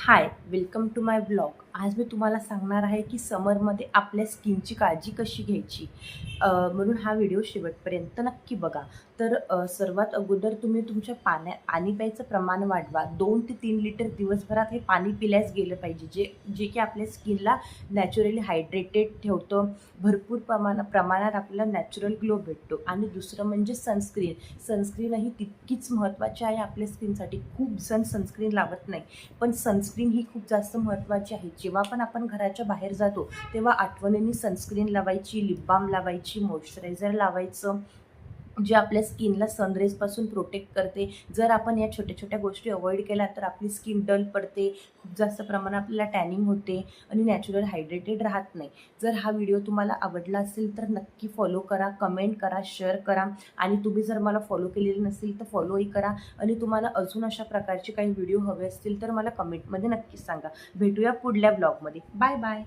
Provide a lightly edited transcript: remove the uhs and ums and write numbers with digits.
High, welcome to my blog. आज मी तुम्हाला सांगणार आहे की समरमध्ये आपल्या स्किनची काळजी कशी घ्यायची. म्हणून हा व्हिडिओ शेवटपर्यंत नक्की बघा. तर सर्वात अगोदर तुम्ही तुमच्या पाणी प्यायचं प्रमाण वाढवा. 2 ते 3 लिटर दिवसभरात हे पाणी पिल्याच गेलं पाहिजे, जे जे की आपल्या स्किनला नॅचरली हायड्रेटेड ठेवतं. भरपूर प्रमाणात आपल्याला नॅचरल ग्लो भेटतो. आणि दुसरं म्हणजे सनस्क्रीनही तितकीच महत्त्वाची आहे आपल्या स्किनसाठी. खूप जण सनस्क्रीन लावत नाही, पण सनस्क्रीन ही खूप जास्त महत्त्वाची आहे. जेव्हा पण आपण घराच्या बाहेर जातो तेव्हा आठवणीने सनस्क्रीन लावायची, लिप बाम लावायची, मॉइश्चरायझर लावायचं, जे आपल्या स्किनला सनरेजपासून प्रोटेक्ट करते. जर आपण या छोट्या छोट्या गोष्टी अवॉइड केल्या तर आपली स्किन डल पडते, खूप जास्त प्रमाणात आपल्याला टॅनिंग होते आणि नॅचरल हायड्रेटेड राहत नाही. जर हा व्हिडिओ तुम्हाला आवडला असेल तर नक्की फॉलो करा, कमेंट करा, शेअर करा. आणि तुम्ही जर मला फॉलो केलेले नसेल तर फॉलोही करा. आणि तुम्हाला अजून अशा प्रकारचे काही व्हिडिओ हवे असतील तर मला कमेंटमध्ये नक्की सांगा. भेटूया पुढल्या ब्लॉगमध्ये. Bye bye.